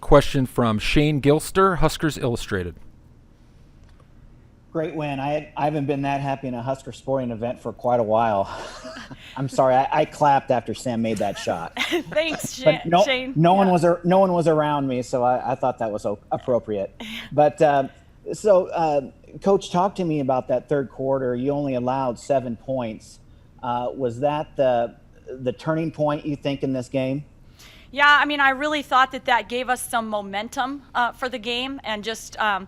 question from Shane Gilster, Huskers Illustrated. Great win. I haven't been that happy in a Husker sporting event for quite a while. I'm sorry. I clapped after Sam made that shot. Thanks, But Shane. no one was around me, so I thought that was appropriate. But Coach, talk to me about that third quarter. You only allowed 7 points. Was that the turning point, you think, in this game? Yeah, I mean, I really thought that gave us some momentum for the game, and just to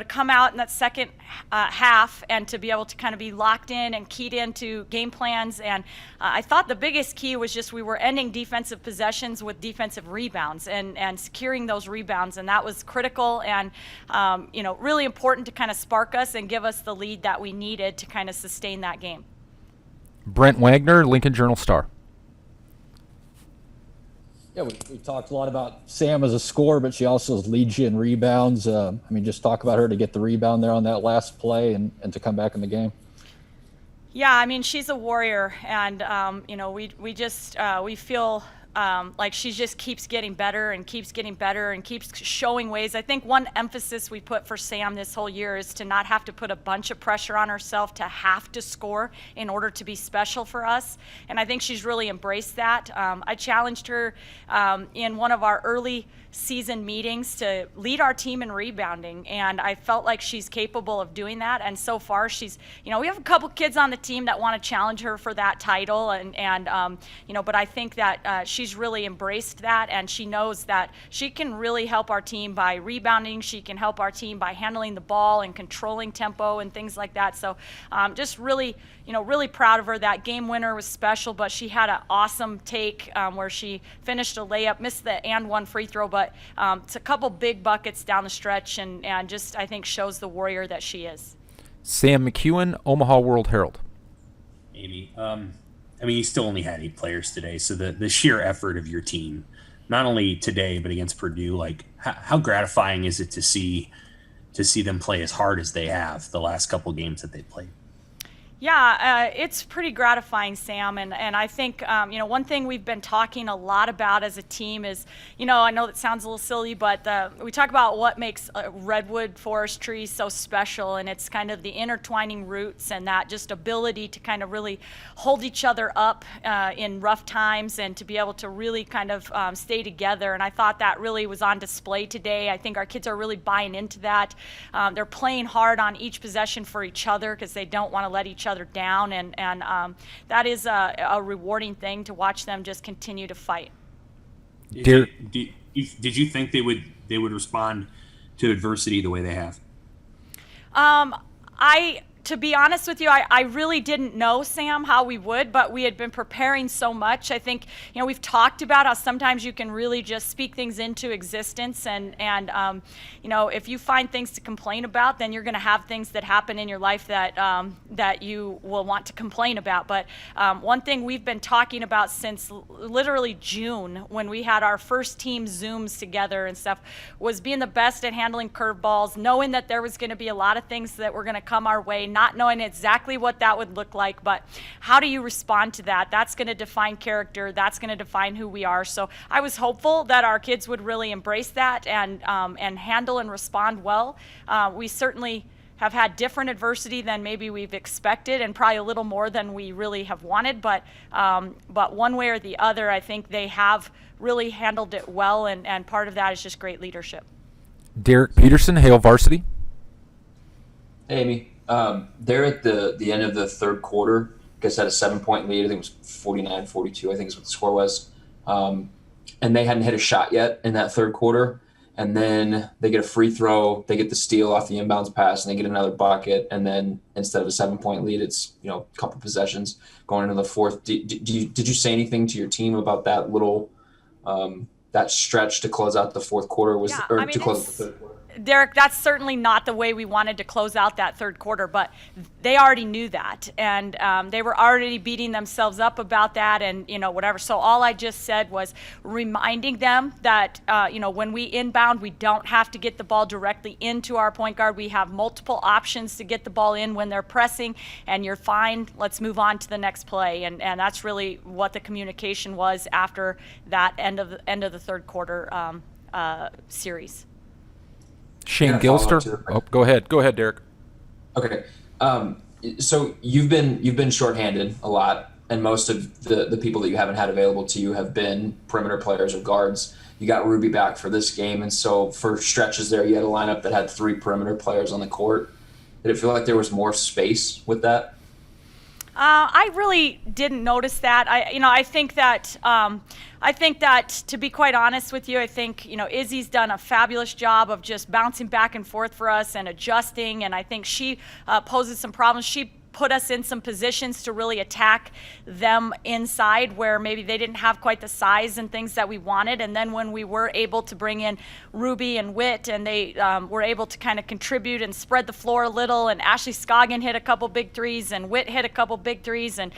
come out in that second half and to be able to kind of be locked in and keyed into game plans. And I thought the biggest key was just we were ending defensive possessions with defensive rebounds and securing those rebounds, and that was critical and really important to kind of spark us and give us the lead that we needed to kind of sustain that game. Brent Wagner, Lincoln Journal-Star. Yeah, we talked a lot about Sam as a scorer, but she also leads you in rebounds. Just talk about her to get the rebound there on that last play and to come back in the game. Yeah, I mean, she's a warrior, and we feel like she just keeps getting better and keeps showing ways. I think one emphasis we put for Sam this whole year is to not have to put a bunch of pressure on herself to have to score in order to be special for us. And I think she's really embraced that. I challenged her in one of our early season meetings to lead our team in rebounding, and I felt like she's capable of doing that. And so far she's, we have a couple kids on the team that want to challenge her for that title, but I think that she's really embraced that, and she knows that she can really help our team by rebounding. She can help our team by handling the ball and controlling tempo and things like that. So just really proud of her. That game winner was special, but she had an awesome take where she finished a layup, missed the and one free throw, but it's a couple big buckets down the stretch, and just I think shows the warrior that she is. Sam McEwen, Omaha World Herald. Amy, you still only had 8 players today, so the sheer effort of your team, not only today but against Purdue, like how gratifying is it to see them play as hard as they have the last couple games that they played? Yeah, it's pretty gratifying, Sam, and I think one thing we've been talking a lot about as a team is, I know that sounds a little silly, but we talk about what makes redwood forest trees so special, and it's kind of the intertwining roots and that just ability to kind of really hold each other up in rough times and to be able to really kind of stay together. And I thought that really was on display today. I think our kids are really buying into that. They're playing hard on each possession for each other because they don't want to let each other down, and that is a rewarding thing to watch them just continue to fight. Did you think they would respond to adversity the way they have? To be honest with you, I really didn't know, Sam, how we would, but we had been preparing so much. I think, we've talked about how sometimes you can really just speak things into existence, and if you find things to complain about, then you're going to have things that happen in your life that you will want to complain about. But one thing we've been talking about since literally June, when we had our first team Zooms together and stuff, was being the best at handling curveballs, knowing that there was going to be a lot of things that were going to come our way, not knowing exactly what that would look like, but how do you respond to that? That's going to define character. That's going to define who we are. So I was hopeful that our kids would really embrace that and handle and respond well. We certainly have had different adversity than maybe we've expected, and probably a little more than we really have wanted. But one way or the other, I think they have really handled it well, and part of that is just great leadership. Derek Peterson, Hale Varsity. Hey, Amy. There at the end of the third quarter, I guess had a 7-point lead. I think it was 49-42, I think is what the score was. And they hadn't hit a shot yet in that third quarter. And then they get a free throw, they get the steal off the inbounds pass, and they get another bucket. And then instead of a 7-point lead, it's a couple possessions going into the fourth. Did you say anything to your team about that little that stretch to close out the fourth quarter? To close out the third quarter? Derek, that's certainly not the way we wanted to close out that third quarter, but they already knew that, and they were already beating themselves up about that, and whatever. So all I just said was reminding them that when we inbound, we don't have to get the ball directly into our point guard. We have multiple options to get the ball in when they're pressing, and you're fine. Let's move on to the next play, and that's really what the communication was after that end of the third quarter. series. Shane Yeah, follow up Gilster. to the- Oh, go ahead. Go ahead, Derek. Okay. So you've been shorthanded a lot, and most of the people that you haven't had available to you have been perimeter players or guards. You got Ruby back for this game, and so for stretches there, you had a lineup that had 3 perimeter players on the court. Did it feel like there was more space with that? I really didn't notice that. I think that to be quite honest with you, I think Izzy's done a fabulous job of just bouncing back and forth for us and adjusting. And I think she poses some problems. She put us in some positions to really attack them inside where maybe they didn't have quite the size and things that we wanted. And then when we were able to bring in Ruby and Witt, and they were able to kind of contribute and spread the floor a little, and Ashley Scoggin hit a couple big threes, and Witt hit a couple big threes, and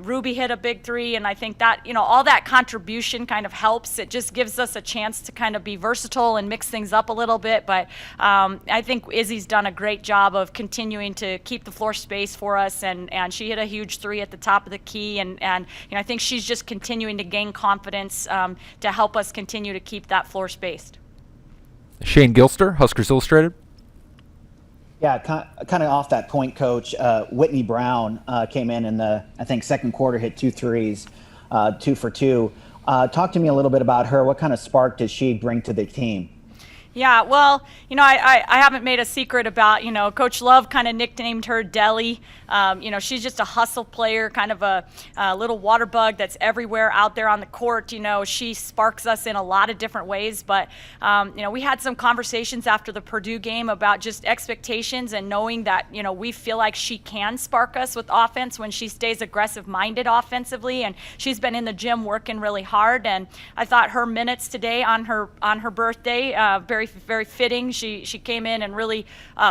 Ruby hit a big three. And I think that, all that contribution kind of helps. It just gives us a chance to kind of be versatile and mix things up a little bit. But I think Izzy's done a great job of continuing to keep the floor space for us, and she hit a huge three at the top of the key, and I think she's just continuing to gain confidence to help us continue to keep that floor spaced. Shane Gilster, Huskers Illustrated. Yeah, kind of off that point, Coach. Whitney Brown came in the, I think, second quarter, hit 2 threes, 2 for 2. Talk to me a little bit about her. What kind of spark does she bring to the team? Yeah, well, I haven't made a secret about, Coach Love kind of nicknamed her Deli. She's just a hustle player, kind of a little water bug that's everywhere out there on the court. She sparks us in a lot of different ways. But, we had some conversations after the Purdue game about just expectations and knowing that, we feel like she can spark us with offense when she stays aggressive-minded offensively. And she's been in the gym working really hard. And I thought her minutes today on her birthday, very fitting. She came in and really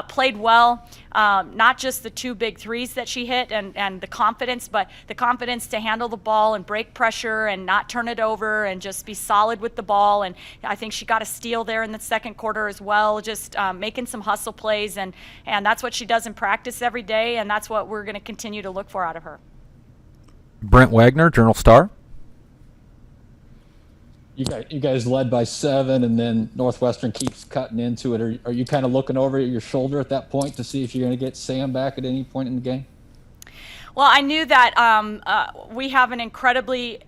played well. Not just the 2 big threes that she hit and the confidence, but the confidence to handle the ball and break pressure and not turn it over and just be solid with the ball. And I think she got a steal there in the second quarter as well, just making some hustle plays. And that's what she does in practice every day, and that's what we're going to continue to look for out of her. Brent Wagner, Journal-Star. You guys led by 7, and then Northwestern keeps cutting into it. Are you kind of looking over your shoulder at that point to see if you're going to get Sam back at any point in the game? Well, I knew that we have an incredibly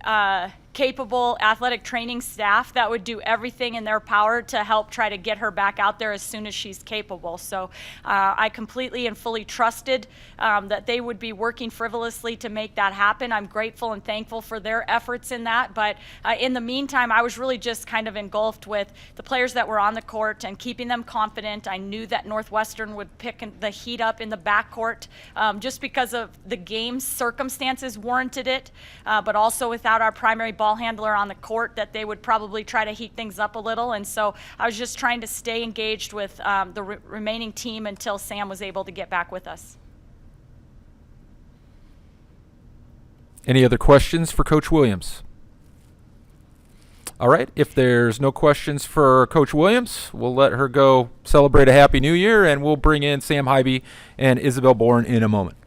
capable athletic training staff that would do everything in their power to help try to get her back out there as soon as she's capable. So I completely and fully trusted that they would be working frivolously to make that happen. I'm grateful and thankful for their efforts in that. But in the meantime, I was really just kind of engulfed with the players that were on the court and keeping them confident. I knew that Northwestern would pick the heat up in the backcourt just because of the game's circumstances warranted it, but also without our primary ball handler on the court, that they would probably try to heat things up a little. And so I was just trying to stay engaged with the remaining team until Sam was able to get back with us. Any other questions for Coach Williams? All right, if there's no questions for Coach Williams, we'll let her go celebrate a Happy New Year, and we'll bring in Sam Haiby and Isabel Bourne in a moment.